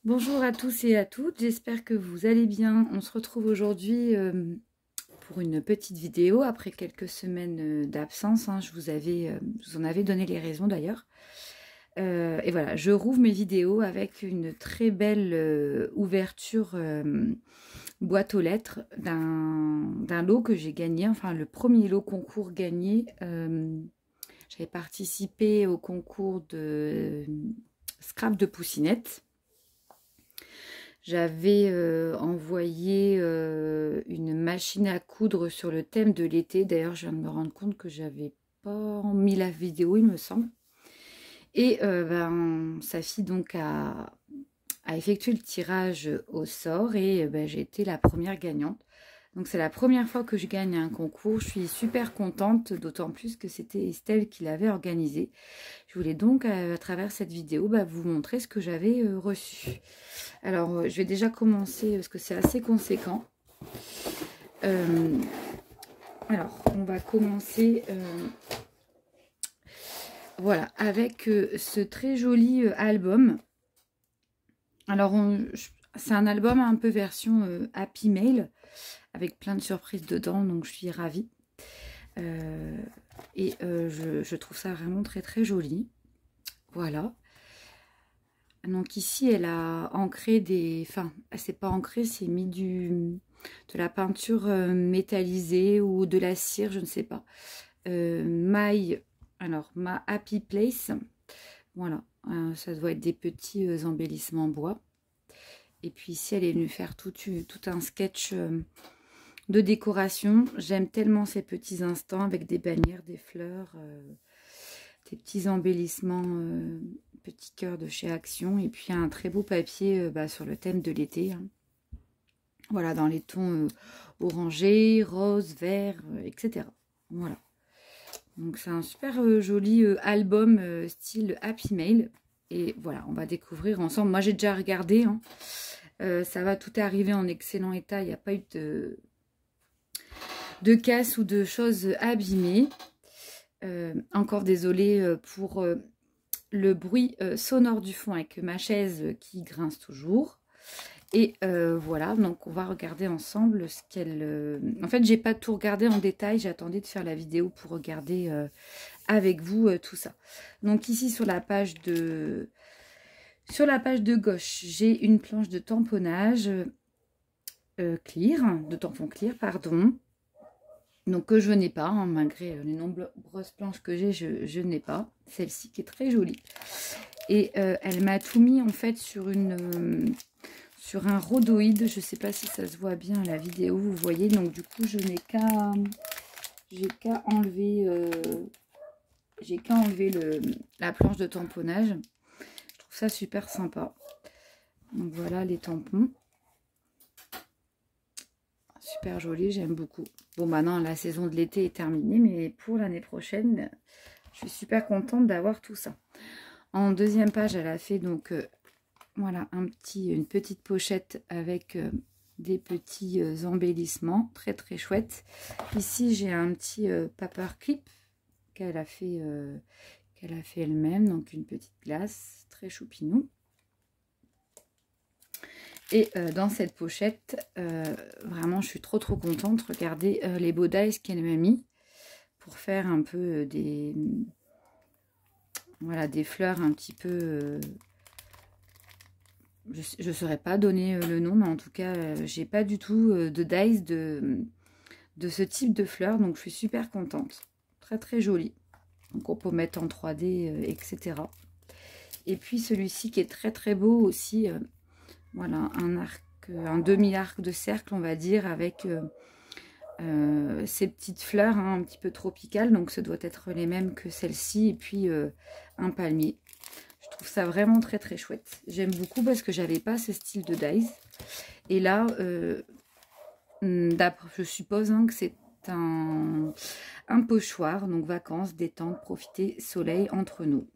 Bonjour à tous et à toutes, j'espère que vous allez bien. On se retrouve aujourd'hui pour une petite vidéo après quelques semaines d'absence. Je vous en avais donné les raisons d'ailleurs. Et voilà, je rouvre mes vidéos avec une très belle ouverture boîte aux lettres d'un lot que j'ai gagné, enfin le premier lot concours gagné. J'avais participé au concours de scrap de Poussinette. J'avais envoyé une machine à coudre sur le thème de l'été. D'ailleurs, je viens de me rendre compte que j'avais pas mis la vidéo, il me semble. Et sa fille donc a effectué le tirage au sort et j'ai été la première gagnante. Donc c'est la première fois que je gagne un concours. Je suis super contente, d'autant plus que c'était Estelle qui l'avait organisé. Je voulais donc à travers cette vidéo vous montrer ce que j'avais reçu. Alors je vais déjà commencer parce que c'est assez conséquent. Alors on va commencer voilà, avec ce très joli album. Alors c'est un album un peu version Happy Mail avec plein de surprises dedans, donc je suis ravie. Je trouve ça vraiment très très joli. Voilà. Donc ici, elle a ancré des... Enfin, c'est pas ancré, c'est mis de la peinture métallisée ou de la cire, je ne sais pas. Ma Happy Place. Voilà, ça doit être des petits embellissements bois. Et puis ici, elle est venue faire tout un sketch de décoration. J'aime tellement ces petits instants avec des bannières, des fleurs, des petits embellissements, petits cœurs de chez Action. Et puis un très beau papier sur le thème de l'été. Voilà, dans les tons orangés, rose, vert, etc. Voilà. Donc c'est un super joli album style Happy Mail. Et voilà, on va découvrir ensemble. Moi j'ai déjà regardé. Ça va, tout est arrivé en excellent état. Il n'y a pas eu de casse ou de choses abîmées. Encore désolée pour le bruit sonore du fond avec ma chaise qui grince toujours. Et voilà, donc on va regarder ensemble ce qu'elle... En fait, j'ai pas tout regardé en détail, j'attendais de faire la vidéo pour regarder avec vous tout ça. Donc ici sur la page de gauche, j'ai une planche de tamponnage de tampon clear, pardon. Donc que je n'ai pas, malgré les nombreuses planches que j'ai, je n'ai pas. Celle-ci qui est très jolie. Et elle m'a tout mis en fait sur un rhodoïde. Je ne sais pas si ça se voit bien à la vidéo, vous voyez. Donc du coup, j'ai qu'à enlever la planche de tamponnage. Je trouve ça super sympa. Donc voilà les tampons. Super joli, j'aime beaucoup. Bon, maintenant, la saison de l'été est terminée, mais pour l'année prochaine, je suis super contente d'avoir tout ça. En deuxième page, elle a fait donc, voilà, une petite pochette avec des petits embellissements, très très chouette. Ici, j'ai un petit paperclip qu'elle a fait elle-même, donc une petite glace, très choupinou. Et dans cette pochette, vraiment, je suis trop contente. Regardez les beaux dies qu'elle m'a mis pour faire un peu voilà, des fleurs un petit peu... je ne saurais pas donner le nom, mais en tout cas, j'ai pas du tout de dies de ce type de fleurs. Donc, je suis super contente. Très, très jolie. Donc, on peut mettre en 3D, etc. Et puis, celui-ci qui est très, très beau aussi... Voilà, un demi-arc de cercle, on va dire, avec ces petites fleurs un petit peu tropicales. Donc, ce doit être les mêmes que celle-ci. Et puis, un palmier. Je trouve ça vraiment très, très chouette. J'aime beaucoup parce que j'avais pas ce style de dies. Et là, je suppose que c'est un pochoir. Donc, vacances, détente, profiter, soleil entre nous.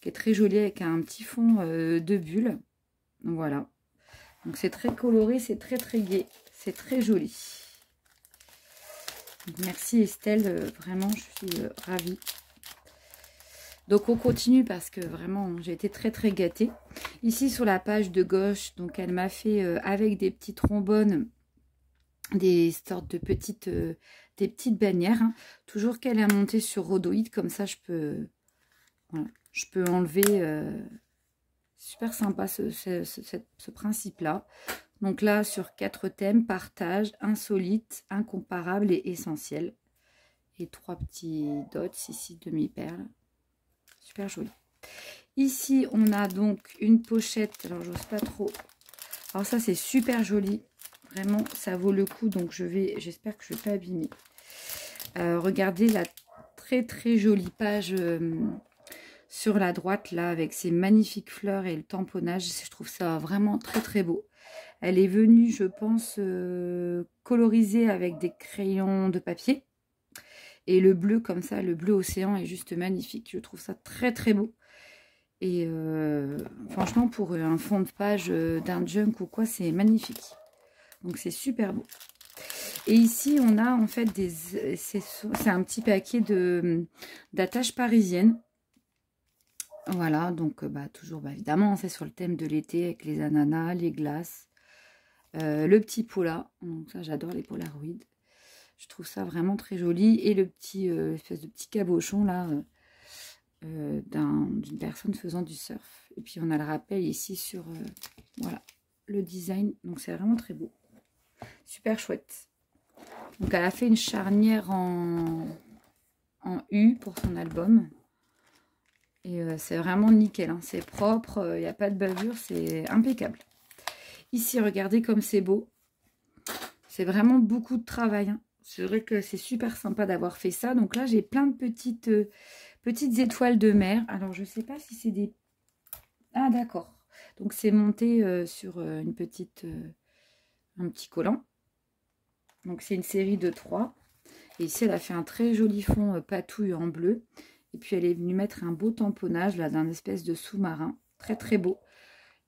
Qui est très joli avec un petit fond de bulles. Voilà, donc c'est très coloré, c'est très très gai, c'est très joli. Donc, merci Estelle, vraiment je suis ravie. Donc on continue parce que vraiment j'ai été très très gâtée. Ici, sur la page de gauche, donc elle m'a fait avec des petits trombones, des sortes de petites, des petites bannières. Hein. Toujours qu'elle est montée sur rhodoïde, comme ça, je peux, voilà, je peux enlever... super sympa ce principe-là. Donc là, sur 4 thèmes, partage, insolite, incomparable et essentiel. Et 3 petits dots ici, demi-perles. Super joli. Ici, on a donc une pochette. Alors, j'ose pas trop. Alors ça, c'est super joli. Vraiment, ça vaut le coup. Donc, j'espère que je ne vais pas abîmer. Regardez la très, très jolie page sur la droite, là, avec ses magnifiques fleurs et le tamponnage. Je trouve ça vraiment très, très beau. Elle est venue, je pense, colorisée avec des crayons de papier. Et le bleu, comme ça, le bleu océan est juste magnifique. Je trouve ça très, très beau. Et franchement, pour un fond de page d'un junk ou quoi, c'est magnifique. Donc, c'est super beau. Et ici, on a en fait c'est un petit paquet d'attaches parisiennes. Voilà, donc toujours, évidemment, c'est sur le thème de l'été avec les ananas, les glaces, le petit pola. Donc ça, j'adore les polaroids. Je trouve ça vraiment très joli. Et le petit, espèce de petit cabochon là, d'une personne faisant du surf. Et puis on a le rappel ici sur voilà, le design. Donc c'est vraiment très beau. Super chouette. Donc elle a fait une charnière en U pour son album. Et c'est vraiment nickel. Hein. C'est propre, il n'y a pas de bavure, c'est impeccable. Ici, regardez comme c'est beau. C'est vraiment beaucoup de travail. Hein. C'est vrai que c'est super sympa d'avoir fait ça. Donc là, j'ai plein de petites étoiles de mer. Alors, je ne sais pas si c'est des... Ah, d'accord. Donc, c'est monté sur un petit collant. Donc, c'est une série de 3. Et ici, elle a fait un très joli fond patouille en bleu. Et puis, elle est venue mettre un beau tamponnage là d'un espèce de sous-marin. Très, très beau.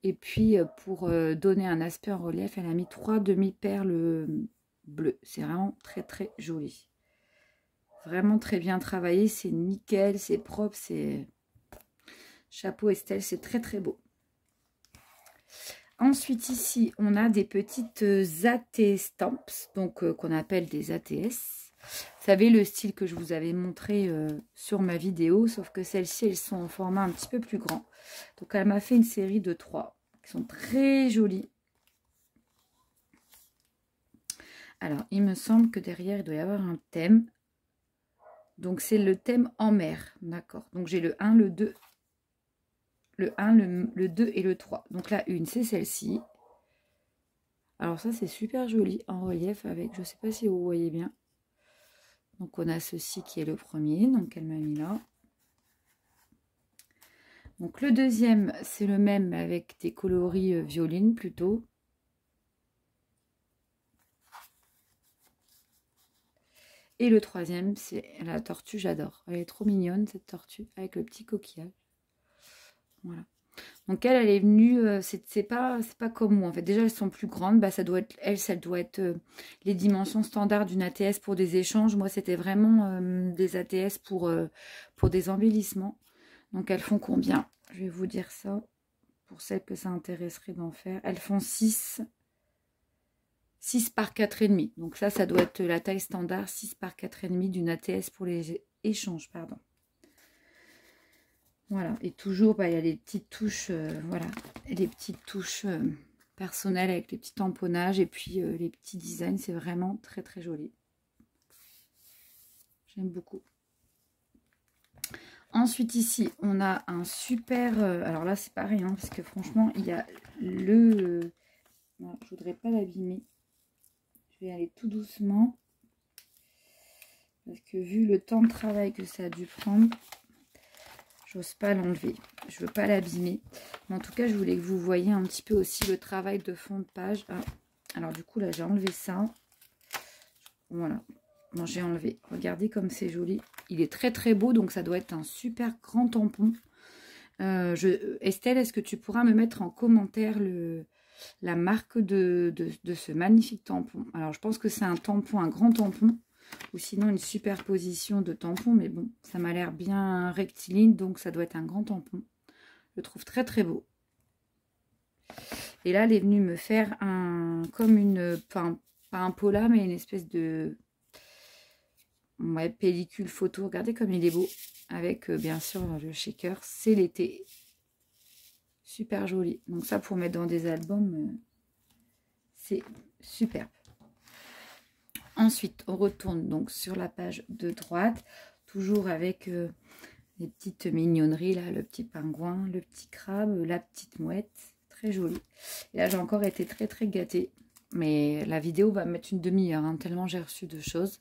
Et puis, pour donner un aspect en relief, elle a mis 3 demi-perles bleues. C'est vraiment très, très joli. Vraiment très bien travaillé. C'est nickel, c'est propre, c'est... Chapeau Estelle, c'est très, très beau. Ensuite, ici, on a des petites AT Stamps, donc qu'on appelle des ATS. Vous savez, le style que je vous avais montré sur ma vidéo, sauf que celles-ci, elles sont en format un petit peu plus grand. Donc, elle m'a fait une série de 3 qui sont très jolies. Alors, il me semble que derrière, il doit y avoir un thème. Donc, c'est le thème en mer. D'accord. Donc, j'ai le 1, le 2. Le 1, le 2 et le 3. Donc, la une, c'est celle-ci. Alors, ça, c'est super joli en relief avec, je ne sais pas si vous voyez bien. Donc, on a ceci qui est le premier. Donc, elle m'a mis là. Donc, le deuxième, c'est le même avec des coloris violines plutôt. Et le troisième, c'est la tortue, j'adore. Elle est trop mignonne, cette tortue, avec le petit coquillage. Voilà. Donc, elle est venue, c'est pas comme moi, en fait. Déjà, elles sont plus grandes. Ça doit être, ça doit être les dimensions standards d'une ATS pour des échanges. Moi, c'était vraiment des ATS pour des embellissements. Donc, elles font combien? Je vais vous dire ça, pour celles que ça intéresserait d'en faire. Elles font 6 par 4,5. Donc ça doit être la taille standard, 6 par 4,5 d'une ATS pour les échanges, pardon. Voilà, et toujours, il y a les petites touches, voilà, les petites touches personnelles avec les petits tamponnages et puis les petits designs, c'est vraiment très très joli. J'aime beaucoup. Ensuite ici, on a un super, alors là c'est pareil, hein, parce que franchement, il y a le, non, je voudrais pas l'abîmer. Je vais aller tout doucement. Parce que vu le temps de travail que ça a dû prendre, j'ose pas l'enlever. Je veux pas l'abîmer. Mais en tout cas, je voulais que vous voyiez un petit peu aussi le travail de fond de page. Ah, alors du coup, là, j'ai enlevé ça. Voilà. Bon, j'ai enlevé. Regardez comme c'est joli. Il est très très beau, donc ça doit être un super grand tampon. Estelle, est-ce que tu pourras me mettre en commentaire la marque de ce magnifique tampon? Alors, je pense que c'est un tampon, un grand tampon. Ou sinon une superposition de tampons, mais bon, ça m'a l'air bien rectiligne, donc ça doit être un grand tampon. Je le trouve très très beau. Et là, elle est venue me faire comme une, pas un pola, mais une espèce de pellicule photo. Regardez comme il est beau. Avec, bien sûr, le shaker. C'est l'été. Super joli. Donc ça, pour mettre dans des albums, c'est superbe. Ensuite, on retourne donc sur la page de droite. Toujours avec les petites mignonneries, là, le petit pingouin, le petit crabe, la petite mouette. Très joli. Et là, j'ai encore été très, très gâtée. Mais la vidéo va mettre une demi-heure, hein, tellement j'ai reçu de choses.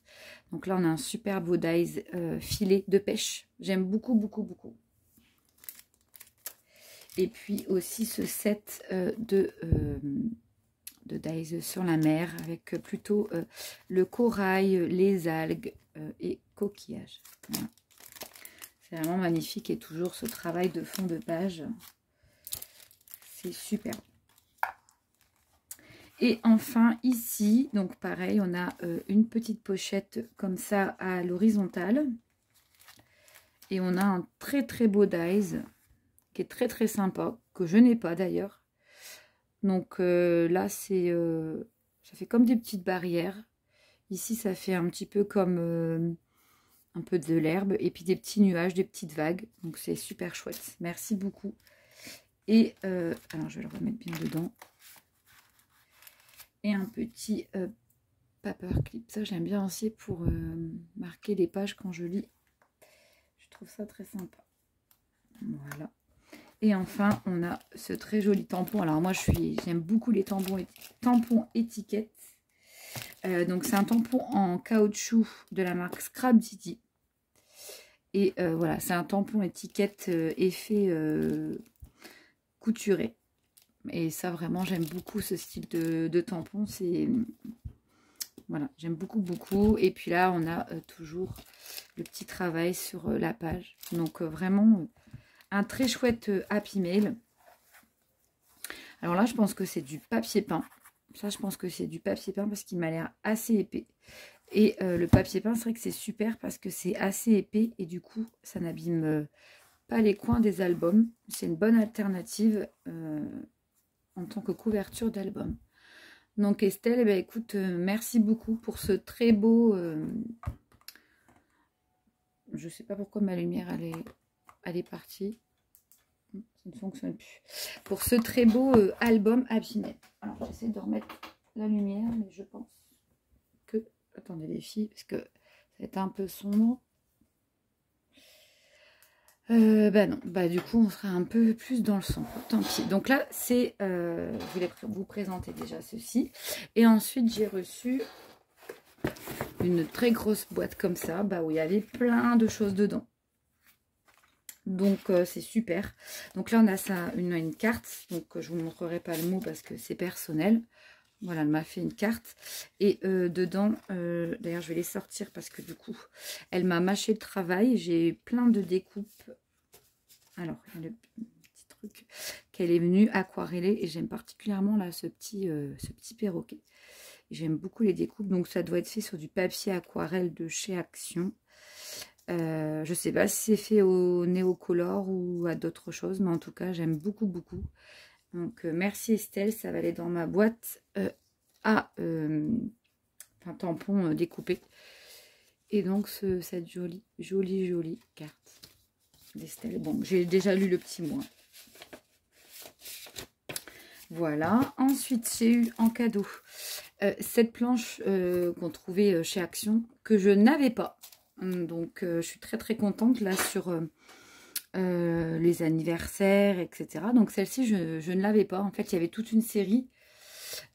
Donc là, on a un super beau dies filet de pêche. J'aime beaucoup, beaucoup, beaucoup. Et puis aussi ce set de dies sur la mer avec plutôt le corail, les algues et coquillages. Voilà. C'est vraiment magnifique et toujours ce travail de fond de page. C'est super. Et enfin ici, donc pareil, on a une petite pochette comme ça à l'horizontale. Et on a un très très beau dies qui est très très sympa, que je n'ai pas d'ailleurs. Donc là, c'est ça fait comme des petites barrières. Ici, ça fait un petit peu comme un peu de l'herbe et puis des petits nuages, des petites vagues. Donc c'est super chouette. Merci beaucoup. Et alors je vais le remettre bien dedans. Et un petit paperclip. Ça, j'aime bien aussi pour marquer les pages quand je lis. Je trouve ça très sympa. Voilà. Et enfin, on a ce très joli tampon. Alors moi, j'aime beaucoup les tampons étiquettes. Donc c'est un tampon en caoutchouc de la marque Scrap Didi. Et voilà, c'est un tampon étiquette effet couturé. Et ça, vraiment, j'aime beaucoup ce style de tampon. C'est voilà, j'aime beaucoup, beaucoup. Et puis là, on a toujours le petit travail sur la page. Donc vraiment, un très chouette Happy Mail. Alors là, je pense que c'est du papier peint. Ça, je pense que c'est du papier peint parce qu'il m'a l'air assez épais. Et le papier peint, c'est vrai que c'est super parce que c'est assez épais. Et du coup, ça n'abîme pas les coins des albums. C'est une bonne alternative en tant que couverture d'album. Donc Estelle, eh bien, écoute, merci beaucoup pour ce très beau... je sais pas pourquoi ma lumière, elle est partie. Ça ne fonctionne plus. Pour ce très beau album Happy Mail. Alors, j'essaie de remettre la lumière, mais je pense que... Attendez les filles, parce que ça va être un peu sombre. Bah non, bah du coup, on sera un peu plus dans le sombre. Tant pis. Donc là, c'est... je voulais vous présenter déjà ceci. Et ensuite, j'ai reçu une très grosse boîte comme ça, bah, où il y avait plein de choses dedans. Donc c'est super. Donc là on a ça, une carte. Donc je vous montrerai pas le mot parce que c'est personnel. Voilà, elle m'a fait une carte. Et dedans, d'ailleurs je vais les sortir parce que du coup, elle m'a mâché le travail. J'ai plein de découpes. Alors, il y a le petit truc qu'elle est venue aquareller. Et j'aime particulièrement là ce petit perroquet. J'aime beaucoup les découpes. Donc ça doit être fait sur du papier aquarelle de chez Action. Je sais pas si c'est fait au Néocolor ou à d'autres choses, mais en tout cas j'aime beaucoup beaucoup. Donc merci Estelle, ça va aller dans ma boîte à tampon découpé. Et donc cette jolie carte d'Estelle. Bon, j'ai déjà lu le petit mot. Voilà. Ensuite j'ai eu en cadeau cette planche qu'on trouvait chez Action que je n'avais pas. Donc je suis très très contente là sur les anniversaires, etc. Donc celle-ci je ne l'avais pas. En fait il y avait toute une série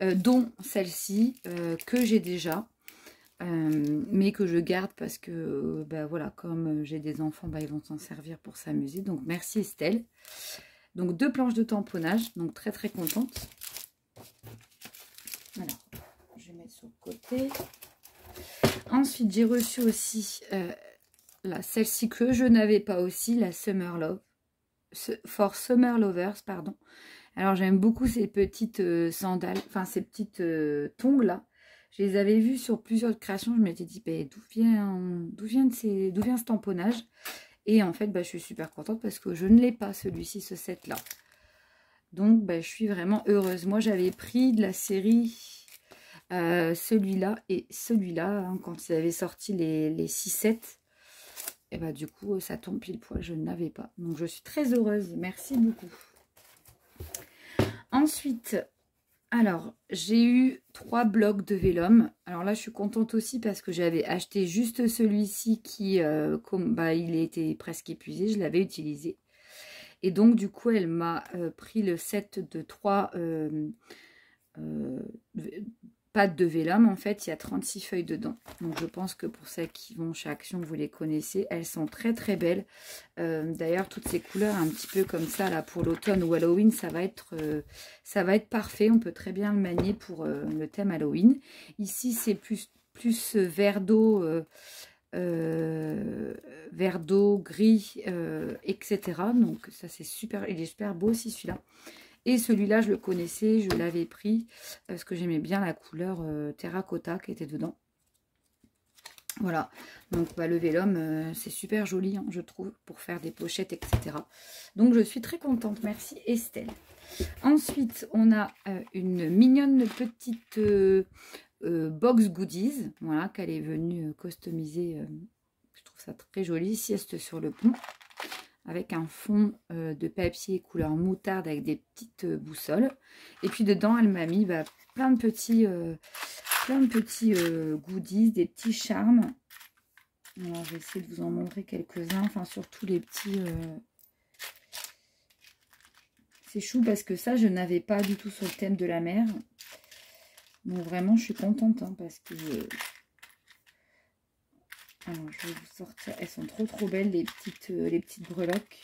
dont celle-ci que j'ai déjà, mais que je garde parce que bah, voilà, comme j'ai des enfants, bah, ils vont s'en servir pour s'amuser. Donc merci Estelle. Donc 2 planches de tamponnage, donc très très contente. Voilà, je vais mettre sur le côté. Ensuite, j'ai reçu aussi celle-ci que je n'avais pas aussi, la Summer Love. For Summer Lovers, pardon. Alors, j'aime beaucoup ces petites sandales, enfin, ces petites tongs là. Je les avais vues sur plusieurs créations. Je m'étais dit, bah, d'où vient ce tamponnage? Et en fait, bah, je suis super contente parce que je ne l'ai pas, celui-ci, ce set-là. Donc, bah, je suis vraiment heureuse. Moi, j'avais pris de la série celui-là et celui-là, hein, quand ils avaient sorti les 6-7. Et bah, du coup, ça tombe pile poil. Je ne l'avais pas. Donc, je suis très heureuse. Merci beaucoup. Ensuite, alors, j'ai eu 3 blocs de vélum. Alors là, je suis contente aussi parce que j'avais acheté juste celui-ci qui, bah, il était presque épuisé. Je l'avais utilisé. Et donc, du coup, elle m'a pris le set de 3 pâtes de vélum. En fait, il y a 36 feuilles dedans. Donc, je pense que pour celles qui vont chez Action, vous les connaissez. Elles sont très, très belles. D'ailleurs, toutes ces couleurs, un petit peu comme ça, là, pour l'automne ou Halloween, ça va être parfait. On peut très bien le manier pour le thème Halloween. Ici, c'est plus vert d'eau... vert d'eau, gris, etc. Donc ça c'est super, il est super beau aussi celui-là. Et celui-là je le connaissais, je l'avais pris parce que j'aimais bien la couleur terracotta qui était dedans. Voilà, donc bah, le vélum c'est super joli, hein, je trouve, pour faire des pochettes, etc. Donc je suis très contente, merci Estelle. Ensuite on a une mignonne petite box goodies, voilà, qu'elle est venue customiser. Je trouve ça très joli. Sieste sur le pont, avec un fond de papier couleur moutarde avec des petites boussoles. Et puis dedans, elle m'a mis bah, plein de petits goodies, des petits charmes. Alors, je vais essayer de vous en montrer quelques-uns. Enfin, surtout les petits... C'est chou parce que ça, je n'avais pas du tout sur le thème de la mer. Donc vraiment, je suis contente hein, parce que... Alors, je vais vous sortir. Elles sont trop belles, les petites breloques.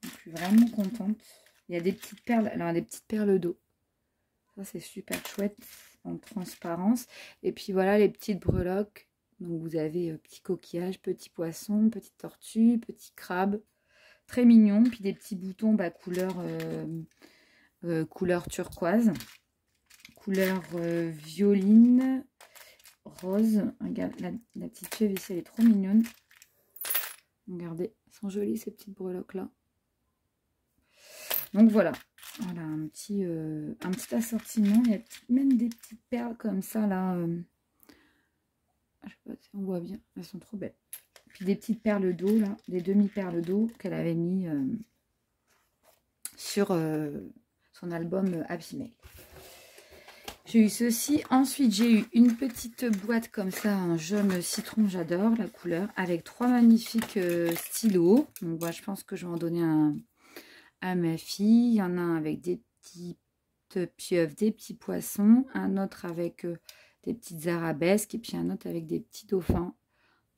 Je suis vraiment contente. Il y a des petites perles. Alors, des petites perles d'eau. Ça, c'est super chouette en transparence. Et puis, voilà les petites breloques. Donc, vous avez petits coquillages, petits poissons, petites tortues, petits crabes. Très mignon. Puis, des petits boutons bah, couleur turquoise. Couleur violine. Rose. Regarde, la petite fève ici, elle est trop mignonne. Regardez, elles sont jolies ces petites breloques là. Donc voilà, un petit assortiment. Il y a même des petites perles comme ça là. Je sais pas si on voit bien, elles sont trop belles. Puis des petites perles d'eau là, des demi-perles d'eau qu'elle avait mis sur son album Happy Mail. J'ai eu ceci. Ensuite, j'ai eu une petite boîte comme ça, en jaune citron, j'adore la couleur, avec 3 magnifiques stylos. Donc, voilà, je pense que je vais en donner un à ma fille. Il y en a un avec des petites pieuvres, des petits poissons. Un autre avec des petites arabesques. Et puis un autre avec des petits dauphins.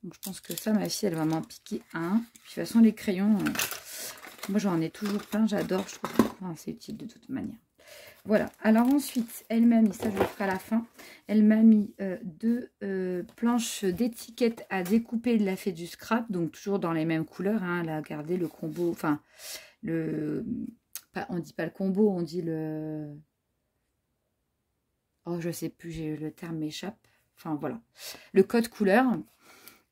Donc, je pense que ça, ma fille, elle va m'en piquer un. Puis, de toute façon, les crayons, moi, j'en ai toujours plein. J'adore, je trouve. Enfin, c'est utile de toute manière. Voilà, alors ensuite, elle m'a mis, ça je le ferai à la fin, elle m'a mis 2 planches d'étiquettes à découper, de la fait du scrap, donc toujours dans les mêmes couleurs, hein, elle a gardé le combo, enfin, on dit pas le combo, on dit le... Oh, je sais plus, le terme m'échappe, enfin voilà, le code couleur.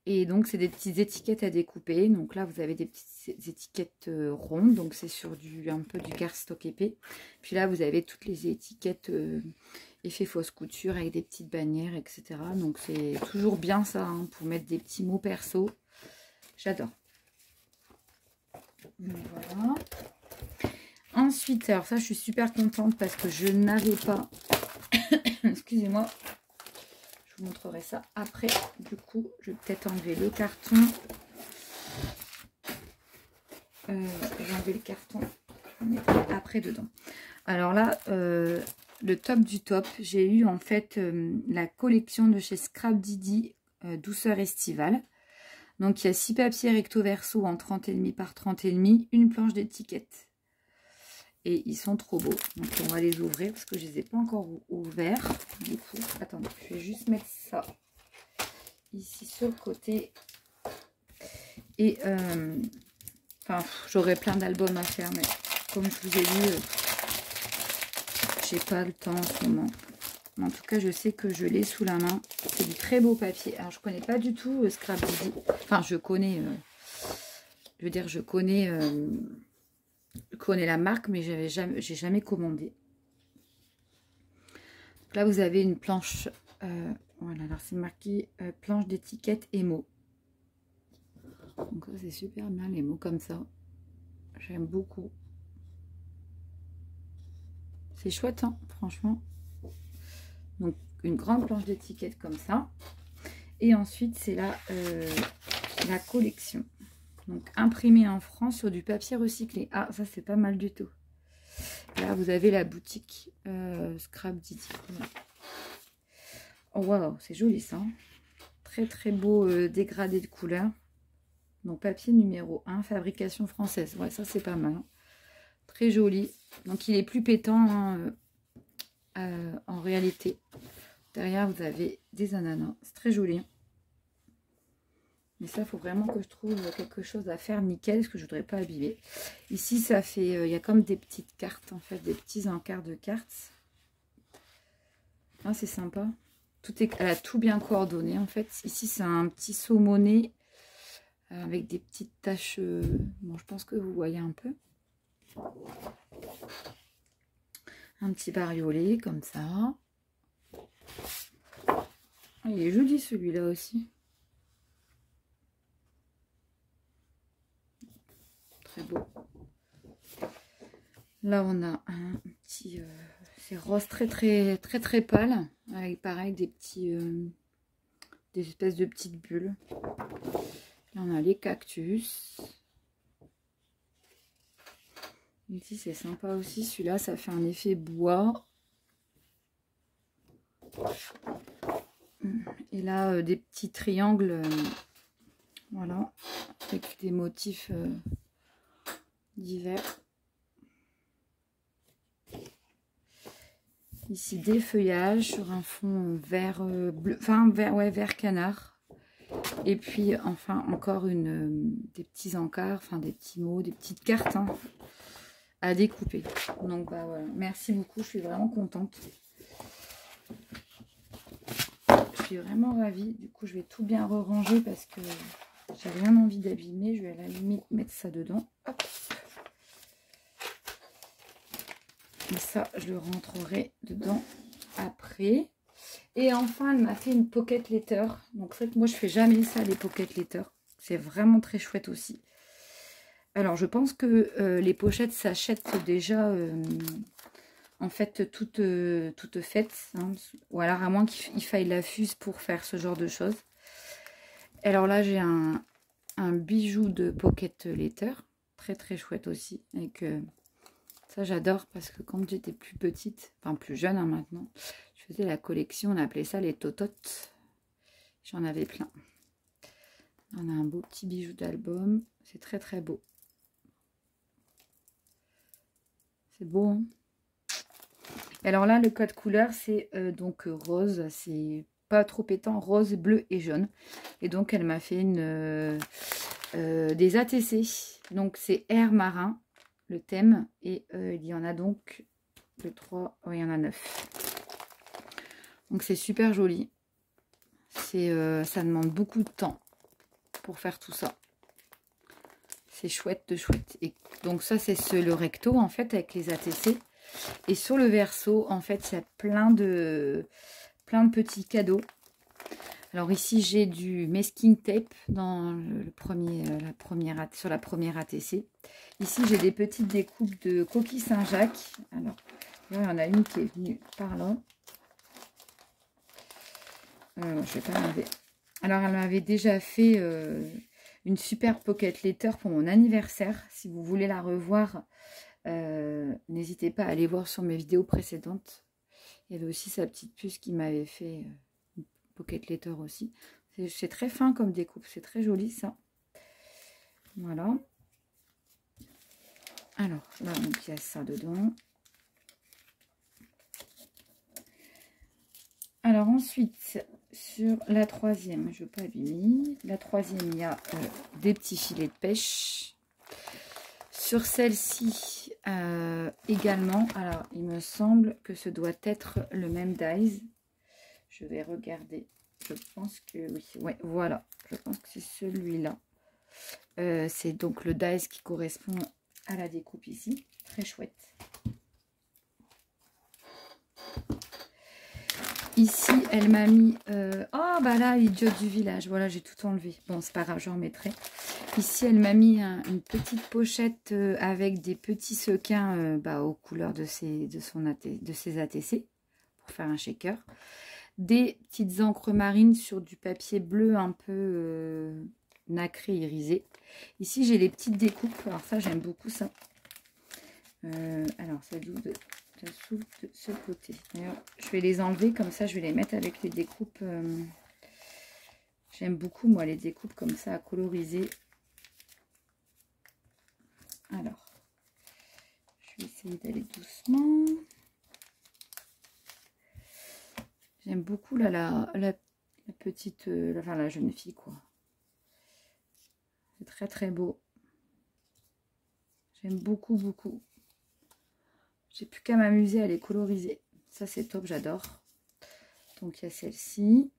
Et donc, c'est des petites étiquettes à découper. Donc là, vous avez des petites étiquettes rondes. Donc, c'est sur un peu du cardstock épais. Puis là, vous avez toutes les étiquettes effet fausse couture avec des petites bannières, etc. Donc, c'est toujours bien ça hein, pour mettre des petits mots perso. J'adore. Voilà. Ensuite, alors ça, je suis super contente parce que je n'avais pas... Excusez-moi. Je vous montrerai ça après. Du coup, je vais peut-être enlever le carton. Je vais enlever le carton. Je vais mettre après dedans. Alors là, le top du top, j'ai eu en fait la collection de chez Scrap Didi Douceur Estivale. Donc il y a 6 papiers recto verso en 30,5 par 30,5, une planche d'étiquette. Et ils sont trop beaux. Donc on va les ouvrir parce que je ne les ai pas encore ouverts. Du coup, attendez, je vais juste mettre ça ici sur le côté. Et enfin, j'aurais plein d'albums à faire, mais comme je vous ai dit, j'ai pas le temps en ce moment. Mais en tout cas, je sais que je l'ai sous la main. C'est du très beau papier. Alors, je connais pas du tout Scrap Didi. Enfin, je connais. Je veux dire, je connais Je connais la marque, mais j'ai jamais commandé. Donc là, vous avez une planche. Voilà, alors c'est marqué planche d'étiquette Emo. Donc ça, c'est super bien les mots comme ça. J'aime beaucoup. C'est chouette, hein, franchement. Donc, une grande planche d'étiquette comme ça. Et ensuite, c'est la collection. Donc, imprimée en France sur du papier recyclé. Ah, ça, c'est pas mal du tout. Là, vous avez la boutique Scrap Didi. Oh, waouh, c'est joli, ça. Très, très beau dégradé de couleurs. Donc, papier numéro 1, fabrication française. Ouais, ça, c'est pas mal. Hein. Très joli. Donc, il est plus pétant hein, en réalité. Derrière, vous avez des ananas. C'est très joli. Mais ça, il faut vraiment que je trouve quelque chose à faire nickel, parce que je ne voudrais pas abîmer. Ici, ça fait... il y a comme des petites cartes, en fait, des petits encarts de cartes. Ah, c'est sympa. Elle a tout bien coordonné, en fait. Ici, c'est un petit saumonné avec des petites taches... bon, je pense que vous voyez un peu. Un petit bariolé, comme ça. Il est joli, celui-là aussi. Très beau. Là, on a un petit... c'est rose très pâle. Avec pareil des petits... des espèces de petites bulles. Là, on a les cactus. Ici, c'est sympa aussi. Celui-là, ça fait un effet bois. Et là, des petits triangles. Voilà. Avec des motifs divers. Ici, des feuillages sur un fond vert bleu. Enfin, vert canard. Et puis, enfin, encore des petits encarts. Enfin, des petits mots, des petites cartes. Hein, à découper. Donc bah voilà, merci beaucoup, je suis vraiment contente. Je suis vraiment ravie. Du coup, je vais tout bien ranger parce que j'ai rien envie d'abîmer. Je vais à la limite mettre ça dedans. Hop. Et ça, je le rentrerai dedans après. Et enfin, elle m'a fait une pocket letter. Donc c'est vrai que moi, je fais jamais ça, les pocket letters. C'est vraiment très chouette aussi. Alors, je pense que les pochettes s'achètent déjà, en fait, toutes faites. Hein, ou alors, à moins qu'il faille la fuse pour faire ce genre de choses. Alors là, j'ai un bijou de pocket letter. Très, très chouette aussi. Avec, ça, j'adore parce que quand j'étais plus petite, enfin plus jeune hein, maintenant, je faisais la collection. On appelait ça les tototes. J'en avais plein. On a un beau petit bijou d'album. C'est très, très beau. C'est beau, hein. Alors là, le code couleur, c'est donc rose. C'est pas trop pétant, rose, bleu et jaune. Et donc, elle m'a fait des ATC. Donc, c'est air marin, le thème. Et il y en a donc le 3. Oh, il y en a 9. Donc, c'est super joli. Ça demande beaucoup de temps pour faire tout ça. C'est chouette de chouette. Et donc, ça, c'est le recto, en fait, avec les ATC. Et sur le verso, en fait, il y a plein de petits cadeaux. Alors ici, j'ai du masking tape dans sur la première ATC. Ici, j'ai des petites découpes de coquilles Saint-Jacques. Alors, il y en a une qui est venue par là. Je vais pas l'enlever. Alors, elle m'avait déjà fait une super pocket letter pour mon anniversaire. Si vous voulez la revoir, n'hésitez pas à aller voir sur mes vidéos précédentes. Il y avait aussi sa petite puce qui m'avait fait une pocket letter aussi. C'est très fin comme découpe, c'est très joli ça. Voilà. Alors là, donc, il y a ça dedans. Alors ensuite, sur la troisième, je ne veux pas abîmer. La troisième, il y a des petits filets de pêche. Sur celle-ci également, alors il me semble que ce doit être le même dies. Je vais regarder. Je pense que oui. Ouais, voilà. Je pense que c'est celui-là. C'est donc le dies qui correspond à la découpe ici. Très chouette. Ici, elle m'a mis... oh, bah là, l'idiote du village. Voilà, j'ai tout enlevé. Bon, c'est pas grave, j'en remettrai. Ici, elle m'a mis une petite pochette avec des petits sequins aux couleurs de ses ATC pour faire un shaker. Des petites encres marines sur du papier bleu un peu nacré, irisé. Ici, j'ai les petites découpes. Alors ça, j'aime beaucoup ça. Alors, ça s'ouvre de ce côté. D'ailleurs, je vais les enlever comme ça, je vais les mettre avec les découpes. J'aime beaucoup, moi, les découpes comme ça à coloriser. Alors, je vais essayer d'aller doucement. J'aime beaucoup là, la petite, enfin la jeune fille, quoi. C'est très très beau. J'aime beaucoup, beaucoup. J'ai plus qu'à m'amuser à les coloriser. Ça, c'est top, j'adore. Donc, il y a celle-ci.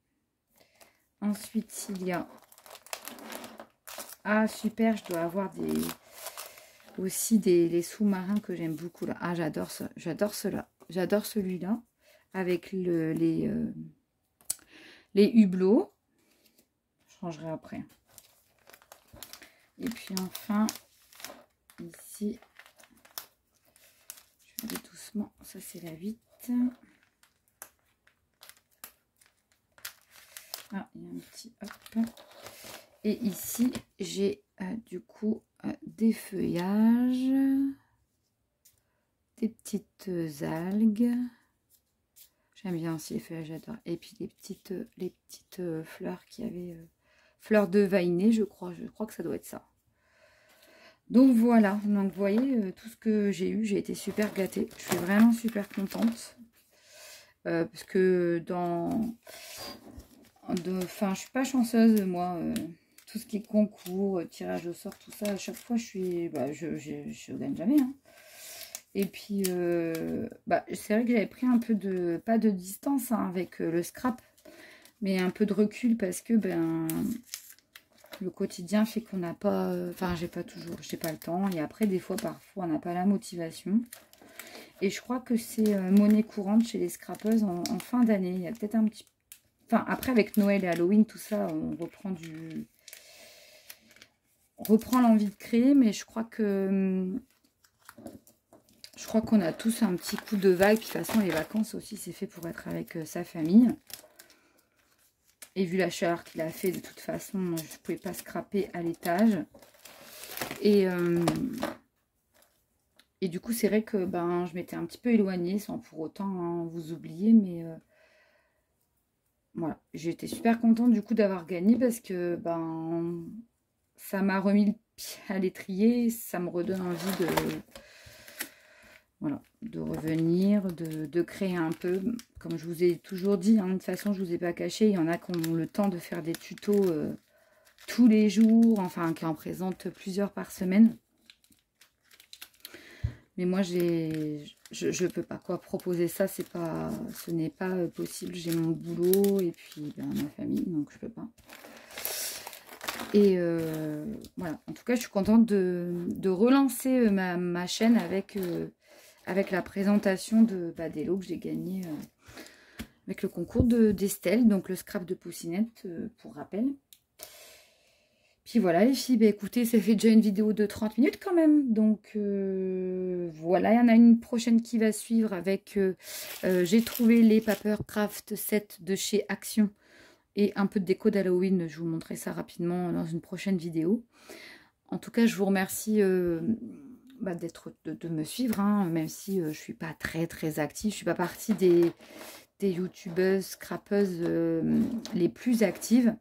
Ensuite, il y a... Ah, super, je dois avoir aussi les sous-marins que j'aime beaucoup, là. Ah, j'adore ça. J'adore cela. J'adore celui-là. Avec les hublots. Je changerai après. Et puis, enfin, ici... Je vais aller doucement. Ça, c'est la 8. Ah, il y a un petit hop. Et ici, j'ai du coup des feuillages, des petites algues. J'aime bien aussi les feuillages, j'adore. Et puis les petites fleurs qui avaient fleurs de vainée, je crois que ça doit être ça. Donc voilà, donc vous voyez tout ce que j'ai eu, j'ai été super gâtée. Je suis vraiment super contente. Parce que je suis pas chanceuse, moi. Tout ce qui est concours, tirage au sort, tout ça, à chaque fois, je gagne jamais. Hein. Et puis, c'est vrai que j'avais pris un peu pas de distance hein, avec le scrap, mais un peu de recul parce que, le quotidien fait qu'on n'a pas... j'ai pas le temps. Et après, des fois, parfois, on n'a pas la motivation. Et je crois que c'est monnaie courante chez les scrappeuses en fin d'année. Il y a peut-être un petit... après, avec Noël et Halloween, tout ça, on reprend l'envie de créer. Mais je crois qu'on a tous un petit coup de vague. Puis, de toute façon, les vacances aussi, c'est fait pour être avec sa famille. Et vu la chaleur qu'il a fait, de toute façon, je ne pouvais pas scraper à l'étage. Et du coup, c'est vrai que je m'étais un petit peu éloignée sans pour autant hein, vous oublier. Mais voilà, j'étais super contente du coup d'avoir gagné parce que ça m'a remis le pied à l'étrier. Ça me redonne envie de revenir, de créer un peu. Comme je vous ai toujours dit, hein, de toute façon, je ne vous ai pas caché. Il y en a qui ont le temps de faire des tutos tous les jours, enfin, qui en présentent plusieurs par semaine. Mais moi, je peux pas quoi proposer ça. Ce n'est pas possible. J'ai mon boulot et puis ma famille, donc je peux pas. Et voilà. En tout cas, je suis contente de relancer ma chaîne avec la présentation des lots que j'ai gagnés avec le concours d'Estelle, donc le scrap de Poussinette, pour rappel. Puis voilà les filles, écoutez, ça fait déjà une vidéo de 30 minutes quand même. Donc voilà, il y en a une prochaine qui va suivre avec, j'ai trouvé les Papercraft 7 de chez Action et un peu de déco d'Halloween. Je vous montrerai ça rapidement dans une prochaine vidéo. En tout cas, je vous remercie de me suivre, hein, même si je ne suis pas très très active. Je ne suis pas partie des youtubeuses, scrappeuses les plus actives.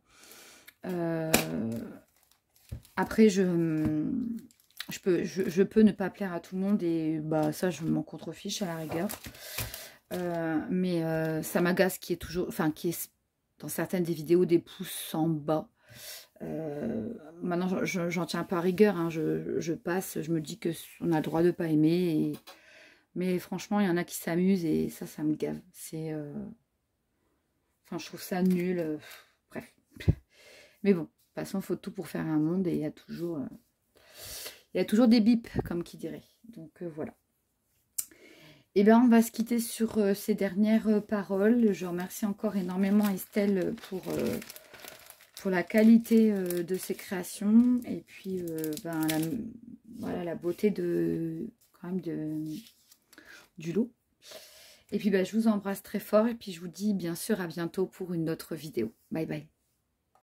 Après, je peux ne pas plaire à tout le monde et ça, je m'en contrefiche à la rigueur. Mais ça m'agace qui est dans certaines des vidéos des pouces en bas. Maintenant, j'en tiens pas à rigueur. Hein, je passe, je me dis qu'on a le droit de pas aimer. Mais franchement, il y en a qui s'amusent et ça me gave. Je trouve ça nul. Bref. Mais bon. De toute façon, il faut tout pour faire un monde et il y a toujours Il y a toujours des bips, comme qui dirait. Donc voilà. Et bien, on va se quitter sur ces dernières paroles. Je remercie encore énormément Estelle pour la qualité de ses créations. Et puis, voilà, la beauté quand même du lot. Et puis, je vous embrasse très fort. Et puis, je vous dis bien sûr à bientôt pour une autre vidéo. Bye bye.